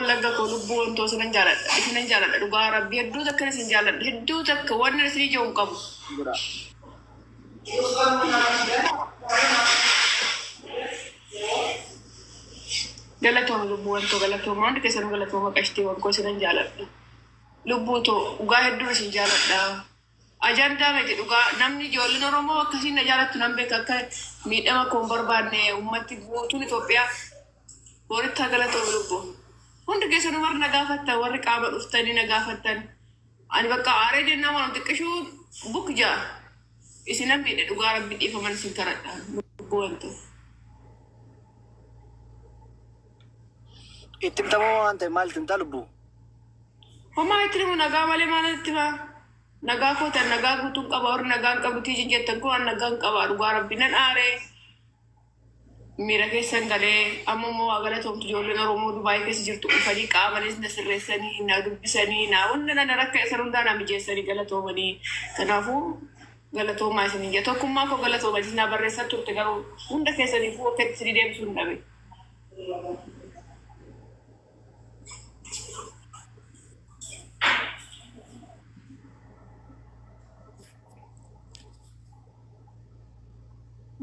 ولا جاكو لبو أنتو سننجالد دوغا ربي هدو ذكر سنجالد هدو ذكر وانا نسري جون قبو قالتهم لبو أنتو قالتهم ما عندك سنو قالتهم وقشتي وانكو سننجالد لبو تو وقا هدو سنجالد أجندا متى دوغا نمني جولي نورمو وكسين نجالد تنبه كاكا ميدما كومبر باني أمتي بوتوني توبيا ورثا قالتهم لبو هون كيسو نمر نجافتن ورك عمل أفتني نجافتن أنا بقى عارض إنه ما نتكشو بكجا إسنا بيد دوغا ربي دي فمن سنكرت لبو أنتو إتمتمو أنت مال تنتلبو هما يترمو نجا مالي ما نتبا nagaa kootan nagaa guutuun qaba warri nagaan qabutii jinjettan kun an nagaan qaba dhugaa rabbinan aare miira keessan galee amma immoo waa galatoomtu ijoolleen Oromoo Dubaayii keessa jirtu dhufanii qaamanis na sirreessanii na dubbisanii na hunda na rakka isa hundaa na mijeessanii galatoomanii kanaafuu galatoomaa isin ija tokkummaa koo galatoomanii na barreessaa turte garuu hunda keessaniifuu akkatti isin deebisuu hin dhabe.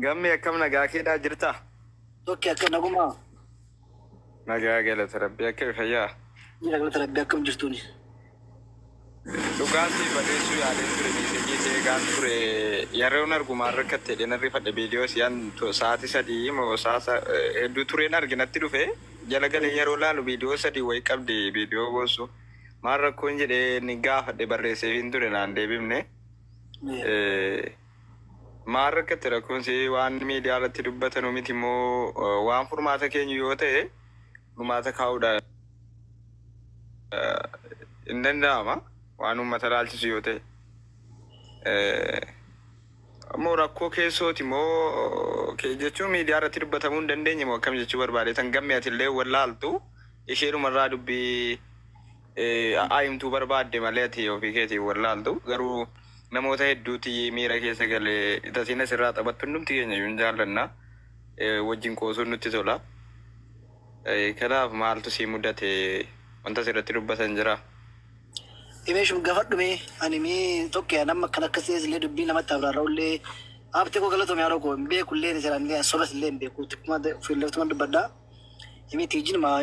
Gammi akkam nagaa keedhaa jirta? Tokki akka naguma. Nagaa galata rabbi akka fayyaa. Jira galata rabbi akkam jirtuuni. Dhugaatii badeessuu yaadeen ture miidhagee deegaan ture yeroon argumaan rakkatte dheerri fadhe viidiyoos yaan sa'aatii sadii moo hedduu tureen arginatti dhufe jala galee yeroo laalu viidiyoo sadii wayii qabdi viidiyoo boosu maal rakkoon jedhee ni gaafadhe barreessee hin ture naan deebifne. Maal rakkate rakkoon si waan miidiyaa irratti dubbatanu miti immoo waan furmaata keenyu yoo ta'e furmaata kaa'uudha hin danda'ama waan uummata ilaalchisu yoo ta'e ammoo rakkoo keessooti immoo jechuun miidiyaa irratti dubbatamuu hin dandeenye immoo akkam jechuu barbaade tan gamme atillee wallaaltu isheerumarraa dubbii aayimtuu barbaadde malee ati ofii keetiin wallaaltu garuu namoota hedduuti miira keessa galee itasiin asirraa taphattu hundumti keenya yoo hin jaallanna wajjin qoosuun nutti tola. Kanaaf maaltu si mudate wanta asirratti dubbatan jira? Imeeshum gaafadhume ani mi tokko nama kan akkasii illee dubbii namatti abraara'ullee abte koo galatoomi haadha koo hin beeku illee jiranillee sobas illee hin beeku tikkuma fiilleftuma dubbadhaa himi tiijin maa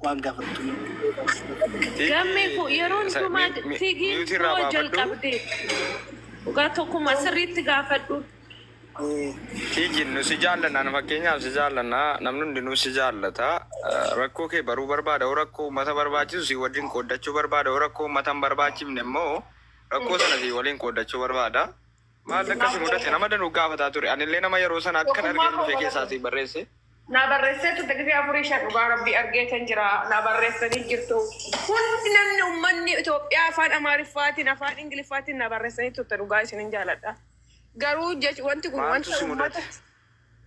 waan gaafatu. Gamme ko yeroon tuma tigi ko jalqabde ugaa tokkuma sirriitti gaafadhu. Tijin nusi jaallanna fakkeenyaaf si jaallanna namni hundi nusi jaallata rakkoo kee baruu barbaada rakkoo uummata barbaachisu si waliin qooddachuu barbaada rakkoo uummata hin barbaachifne immoo rakkoo sana si waliin qooddachuu barbaada. Maal akkasii mudate nama danuu gaafataa ture anillee nama yeroo sana akkan argeen dhufe keessaa si barreesse. Na barreessee turte gifii afurii shan dhugaa rabbii argeetan jira na barreessanii jirtu hundi namni uummanni Itoophiyaa afaan Amaariffaatiin afaan Ingiliffaatiin na barreessanii turte dhugaa isinin jaaladha garuu wanti kun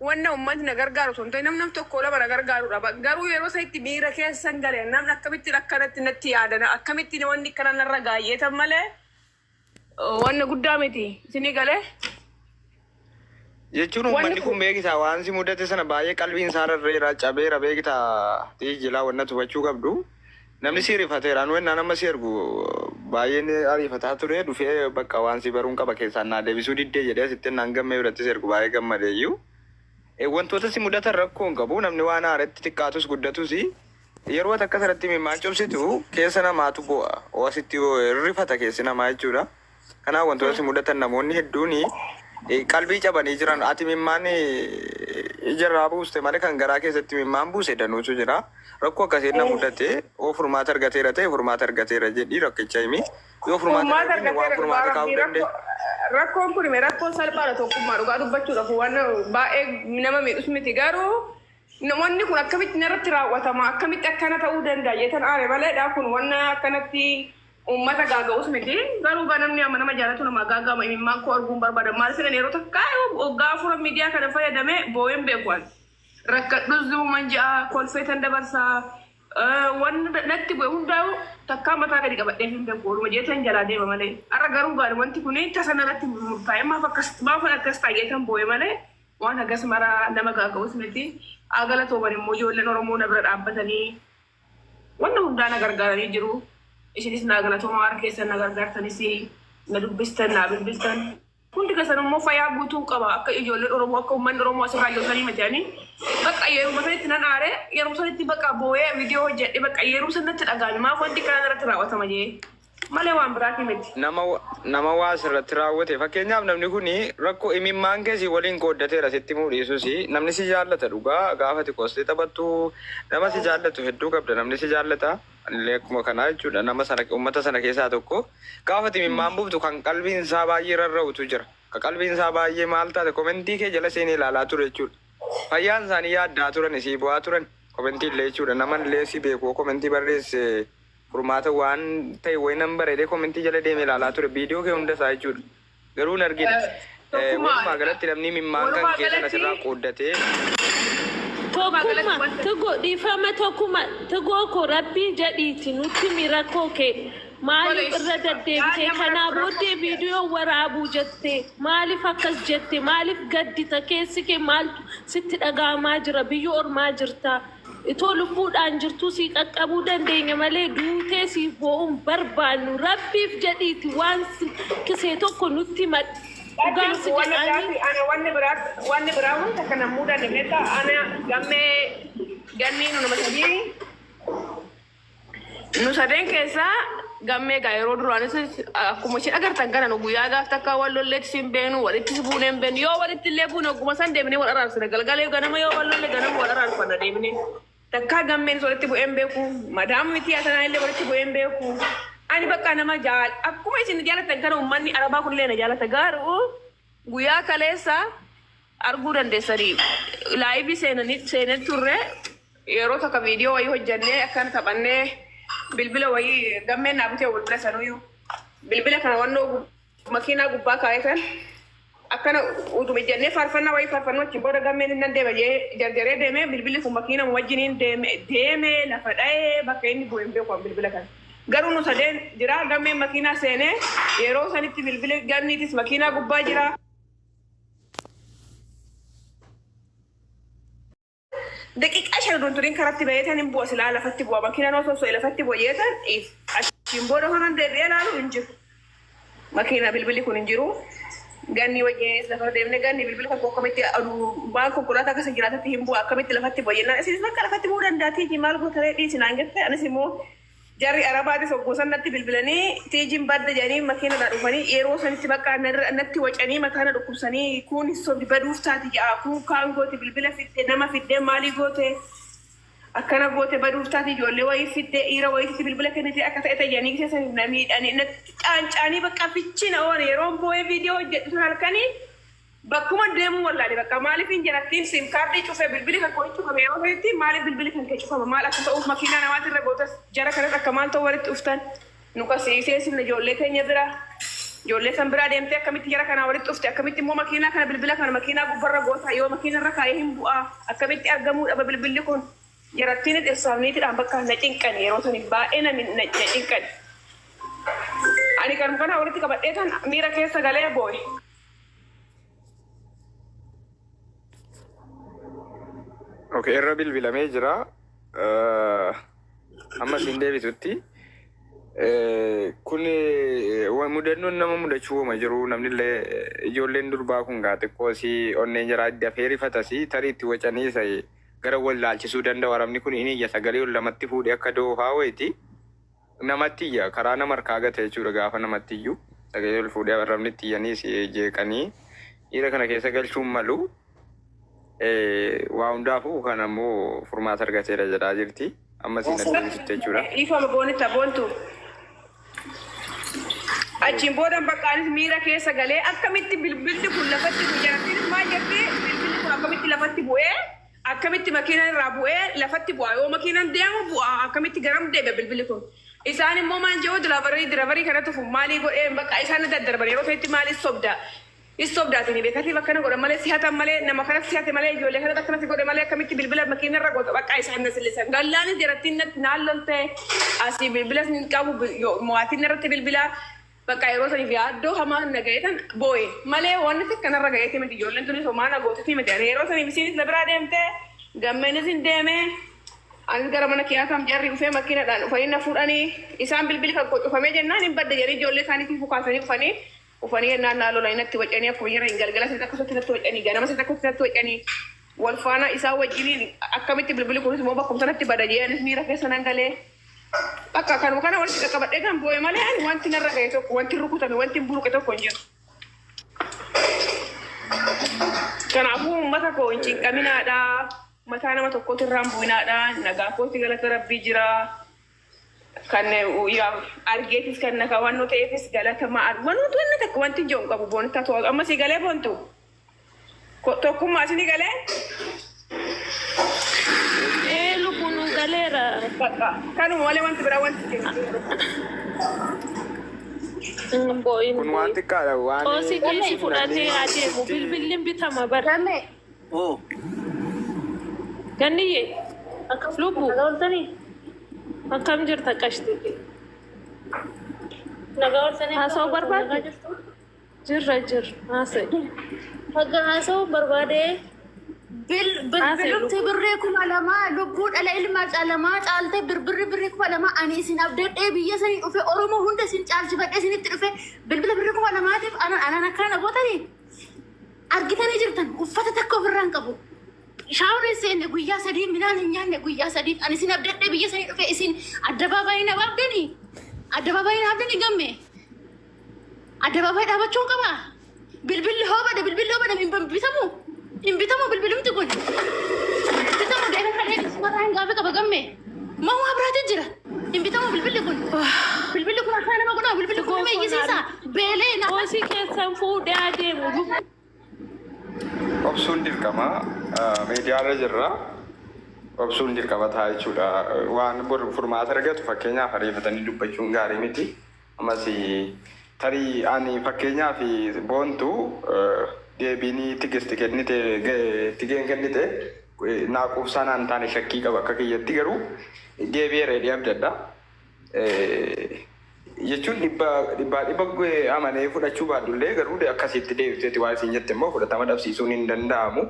wanna uummanni na gargaaru sun ta'e nam tokko lama na gargaarudha garuu yeroo isaatti miira keessan galee namni akkamitti akkanatti natti yaadana akkamitti wanni kana narra gaayyeetan malee wanna guddaa miti isinii galee. Jechuun uummanni kun beekisaa waan si mudate sana baay'ee qalbiin isaa rarreera cabeera beekitaa jilaa wanna tubachuu qabdu namni si rifateeraan wanna nama si ergu baay'een ariifataa ture dhufee bakka waan si baruun qaba keessaan naa deebisuu diddee jedhee sitti naan gammee biratti si ergu baay'ee gammadeeyyuu wantoota si mudatan rakkoon qabu namni waan haaratti xiqqaatus guddatus yeroo akkas irratti mimmaan cobsitu keessa namaatu bu'a oositti rifata keessi namaa jechuudha. Kanaaf wantoota si mudatan namoonni hedduun qalbii cabanii jiran ati mimmaan ijarraa buuste malee kan garaa keessatti mimmaan buuse danuutu jira. Rakkoo akkasii na mudate oo furmaata argateera ta'e furmaata argateera jedhii rakkicha himi yoo furmaata argate waan furmaata kaa'uu danda'e. Rakkoon kun rakkoon salphaadha tokkummaa dhugaa dubbachuudhaaf waan baay'ee nama miidhus miti garuu namoonni kun akkamitti narratti raawwatama akkamitti akkana ta'uu danda'a jetan aare maleedha kun wanna akkanatti ummata gaaga'us miti garuu namni amma nama jaalatu nama gaaga'ama imimmaan koo arguun barbaada maal sinan yeroo takka gaafura miidiyaa kana fayyadame boo'een beekuwan rakkadhus duuman ja'a kolfeetan dabarsaa wanna natti bu'e hundaa'u takkaa mataa gadi qabadhee hin beeku oluma jeetan jalaa deema malee har'a garuu gaari wanti kun tasa narratti murtaa'e maaf akkas taa'eetan boo'e malee waan hagas mara nama gaaga'us miti agalatooman immoo ijoolleen Oromoo na bira dhaabbatanii Wanna hundana gargaaranii jiru. Isinis naa galatoomaa waan keessan na gargaartanis na dubbistan na bilbiltan. Hundi keessan immoo fayyaa guutuu qaba akka ijoolleen Oromoo akka uummanni Oromoo asirraa ijoollee matanii bakka yeroo sanitti nan aare yeroo sanitti bakka boo'ee viidiyoo hojjedhe bakka yeroo sanatti dhagaani maaf wanti kana irratti raawwatama jee malee waan biraati miti. Nama waa asirratti raawwate fakkeenyaaf namni kun rakkoo imimmaan keessi waliin qooddateera sitti mul'isuus namni si jaallata dhugaa gaafa xiqqoostee taphattu nama si jaallatu hedduu qabda namni si jaallata. Akkuma kanaa jechuudha nama sana uummata sana keessaa tokko gaafa imimmaan buuftu kan qalbiin isaa baay'ee rarra'utu jira. Kan qalbiin isaa baay'ee maal taate komentii kee jala seenee ilaalaa ture jechuudha. Fayyaan isaanii yaaddaa turan isii bu'aa turan komentii illee jechuudha. Nama illee si beeku komentii barreesse furmaata waan ta'e wayi nan bareedee komentii jala deemee ilaalaa ture viidiyoo kee hunda isaa jechuudha. Garuu hin argine. Walumaa galatti namni imimmaan kan keessan asirraa qooddatee. Tokkuma tugo dhiifama tokkuma tugoo ko rabbii jedhiiti nutti mirakkoo kee maaliif irra deddeebitee kanaa booddee viidiyoo waraabuu jettee maaliif akkas jette maaliif gaddita keessi kee maaltu sitti dhaga'amaa jira biyya ormaa jirta itoo lubbuudhaan jirtuu sii qaqqabuu dandeenya malee duutee siif boo'uun barbaannu rabbiif jedhiiti waan kisee tokko nutti maddi. Wanne berat karena muda deh mereka anak game ganni nu masih nu sadeng kesa game gaya rodo ane sih aku masih agar tangga nu guya agak tak kawal lolet simbenu walit sibunen ben yo walit lebu nu gumasan deh meni walar arus gal gal yo ganam yo walol le ganam walar arus pada deh meni takka game nu walit sibu embeku madam miti asana ile walit sibu embeku ani bakka nama jaal aku masih jalan tangga nu mani araba kulle na jalan tagaru guya kalesa argudan desari live senen turre yero taka video wayi hojjanne akan tabanne bilbila wayi gamme na bute bilbila sanuyu bilbila kana wanno makina gubba kayetan akana udu janne farfanna wayi farfanno ci boda gamme nan de baje jarjare de me bilbili fu makina wajinin de me la fadae bakayni boyembe ko bilbila kan garu no saden jira gamme makina sene yero saniti bilbila ganni tis makina gubba jira دقيقة عشان دونتورين كرتي بيتان إن بوس لا لفتي بوا ماكينة نوصل سوي لفتي بوا يتان إيه عشان بوده هون ده بيلالو إنجر ماكينة بالبلي كون إنجرو غني وجهه لفر ديمنا غني بالبلي كون كوميتي أدو بانكو كولاتا كسجلات تيم بوا كوميتي لفتي بوا ينا إسي نسمع لفتي بوا دنداتي جمال بوتري دي سنانجت أنا سيمو جاري أربعة سوكوسان نتي بالبلني تيجي بعد جاني ماكينة دارفاني إيرو سني سباق نتي وجاني مكانه دكوساني يكون يسوي بدوف تاتي أكون كان قوتي بالبلة في الدم في الدم مالي قوتي أكنا قوتي بدوف تاتي جولي واي في الدم إيرو واي في بالبلة كنتي أكثر تجاني كذا سني نامي أني بقى في الشين أو أنا يروم بوي فيديو جت هالكني بكم ديمو ولا لي بقى مالي في جناتين سيم كاردي شوفه بالبلة كوي شوفه بيا وهيتي مالي بالبلة كان كشوفه مال أكثر أوف ماكينة نواتي ربوتس جرا كذا كمان تورت أفتن نوكا سيسي نجولي كني برا جولي سنبرا ديمتي أكمل جرا كنا ورت أفتن أكمل مو ماكينة كنا بالبلة كنا ماكينة ببرا غوثا يو ماكينة ركايهم بوا أكمل أرجمو أبى بالبلة كون جراتين الإسلامي ترى بكا نجين كني يروسني با إنا من نجين كني أنا كان مكان أورتي كبر إيتان ميرا كيسا غالي بوي Okay, irra bilbilamee jira. Amma siin deebisutti. Kun mudannoon nama mudachuu jiru namnillee ijoolleen durbaa kun xiqqoo si onneen jira dafee rifatasi tarii itti wacanii isa gara wal laalchisuu danda'a. Warabni kun inni iyya sagalee ol lamatti fuudhee akka doofaa wayiiti. Namatti iyya karaa nama harkaa gata jechuudha gaafa namatti iyyuu sagalee ol fuudhee warabni itti iyyanii si jeeqanii dhiira kana keessa galchuun malu. Waa hundaafu kan ammoo furmaata argateera jedhaa jirti. Amma siin adeemsifte jechuudha. Ifama boonita boontu. Achiin boodan baqqaanis miira keessa galee akkamitti bilbilli kun lafatti gujarattiin maal jettee bilbilli kun akkamitti lafatti bu'ee akkamitti makiinaan irraa bu'ee lafatti bu'aa yoo makiinaan deemu bu'aa akkamitti garam deebe bilbilli kun. Isaan immoo maan jedhu diraabarii kanatti fuun maalii godhee bakka isaan daddarban yeroo ta'etti maalii sobda. Istobdaatini beekati bakkana godhan malee sihatan malee nama kanatti sihate malee ijoollee kanatti akkanatti godhe malee akkamitti bilbila makiina irra goota bakka isaan nasillisan gallaanis jarattiin naallolte asii bilbila hin qabu mo'aatiin irratti bilbila bakka yeroo saniif yaaddoo hamaa nagayetan boo'e malee wanni kanarra gayeeti miti ijoolleen tunis homaa nagootati miti yeroo saniif isinis na biraa deemte gammeenis hin deeme Ani gara mana kiyaatam jarri dhufee makiinadhaan dhufanii na fuudhanii isaan bilbili kan qocufamee jennaan hin badde jedhee ijoollee isaaniitiin fukaasanii dhufanii jennaan naa lola inatti wacanii akkuma jira hin galgala sitti akkasatti natti wacanii ganama sitti akkasatti natti wacanii wal faana isaa wajjiniin akkamitti bilbili kunis immoo bakkuma sanatti bada jedhanis miira keessa nan galee bakka kanuma kana walitti qaqqabadhee kan boo'e malee ani wanti narra ga'e tokko wanti rukutame wanti buruqe tokko hin jiru. Kanaafuu uummata koo hin cinqaminaadha. Mataa nama tokkotti irraan bu'inaadha. Nagaa kootti galata rabbii jira. Kan argeetis kan naka wannoo ta'eefis galata ma'aan. Wanuutu inni takka wanti jiru qabu boontaa ta'u. Amma si galee boontu. Tokkummaa isin galee? Lubbuun galeera. Kanuma malee wanti biraa wanti jiru. Kun waan xiqqaadha waan. Osii keessi fudhatee adeemu bilbilli bitama barame. Ganniye lubbu akkam jirta qashti haasa'u barbaade jirra haasa'u barbaade bilbilumti birree kuma lama lubbuu dhala ilmaa caalamaa caalte birree kuma lama ani isin abdadhee biyya sanii dhufe oromoo hunda isin caalchifadhee isinitti dhufe bilbila birree kuma lamaatiif anan akkana gootanii argitanii jirtan uffata takka ofirraan qabu. Shaawri seenne guyyaa sadii midhaan hin nyaanne guyyaa sadii ani isin abdadhee biyya sanii dhufe isin addabaabaayii na baabdanii gamme addabaabaayii dhaabachuun qaba bilbilli hoobada hin bitamu bilbilumti kun bitamu deebiin kalee mataa hin gaafe qaba gamme mawaa biraati jira hin bitamu bilbilli kun akka nama godhaa bilbilli kun meeyyisiisa beelee na osii keessan fuudhee adeemu obsuun dirqama miidiyaarra jirra obsuun dirqama ta'a jechuudha waan furmaata argatu fakkeenyaaf ariifatanii dubbachuun gaarii miti ammas tarii ani fakkeenyaaf boontu deebiinii tigeen kennite naaquufsaan aan taane shakkii qaba akka kiyyatti garuu deebi'ee reedii abdadha jechuun dhibba amanee fudhachuu baadullee garuu akkasitti deebiteeti waan isin jette immoo fudhatama dhabsiisuun hin danda'amu.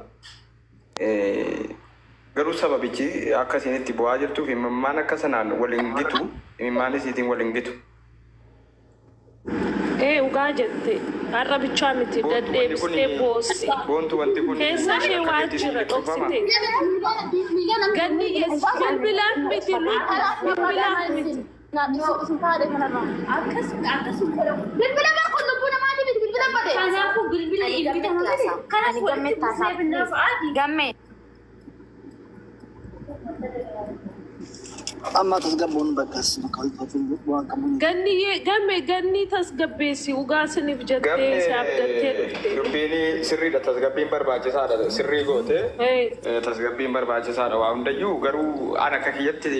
Garuu sababichi akkasiin itti bu'aa jirtuuf imimmaan akka sanaan waliin gitu imimmaan isiitiin waliin gitu. Ugaa jette har'a bichaa miti daddeebistee boossi. Boontu wanti kun keessa ishee waan jira dhoksite. Ganni bilbilaan miti bilbilaan miti. Bilbila bakka lubbuu namaati bilbila bade. Kanaafuu bilbila gammee. Amma tasgabboon bakkas ganni tasgabbeessi ugaa siniif jettee saabdattee dhufte. Dubbiin sirriidha tasgabbiin barbaachisaadha sirrii goote tasgabbiin barbaachisaadha waa hundayyuu garuu ana akka kiyyatti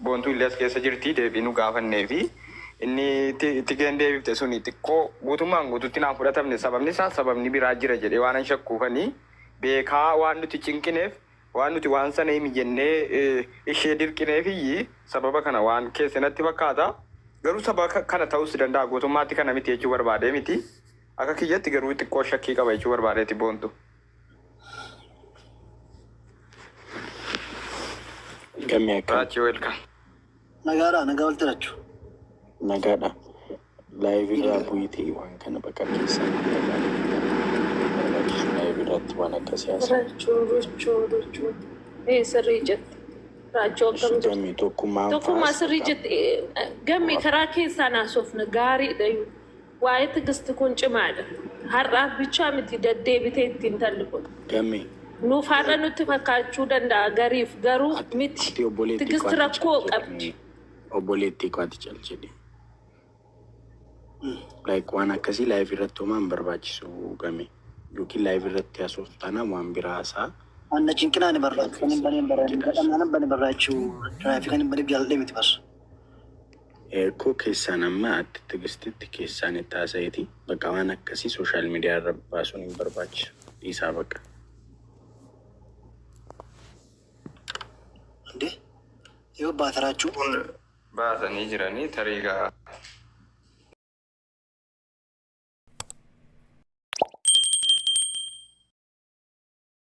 boontuu illee as keessa jirti deebiin gaafannee fi inni tigeen deebifte suni xiqqoo guutummaan guututti naan fudhatamne sababni isaa sababni biraa jira jedhee waan an shakkuufanii beekaa waan nuti cinqineef waan nuti waan sana himi jennee ishee dirqineefiyyi sababa kana waan keessanatti fakkaata garuu sababa kana ta'us danda'a guutummaatti kana miti jechuu barbaadee miti akka kiyyatti garuu xiqqoo shakkii qaba jechuu barbaadeeti boontu. Gammee akka Raachi welcome. nagaa walti rachu. nagaadha laayivirraa bu'iitii waan kana bakka keessaa laayivirratti waan akka siyaasaa. Rachuu. Sirrii jette. Rachuu akkam jirti? Gammee tokkummaa sirrii jette. Gammee karaa keessaa naasofna gaariidha. Waa'ee tigisti kun cimaadha. Har'aaf bichaa miti deddeebitee ittiin talli kun. Gammee. Nuuf har'a nutti fakkaachuu danda'a gariif garuu miti. Tigisti rakkoo qabdi. Obboleettii qaati caljedhe. Waan akkasii laayivirratti homaan barbaachisu Gammee. Yookiin laayivirratti haasoftaana waan biraa haasaa. Anna cinqinaan barbaadu kan hin bane barbaachuu tiraafikii kan hin bane jaalladhee miti bas. Koo keessaan amma adda tigistitti keessaan itti haasa'eeti. Bakka waan akkasii sooshaal miidiyaa irra baasuun hin barbaachisu. Dhiisaa bakka. Yoo baataraachuu. Baasanii jiranii tariigaa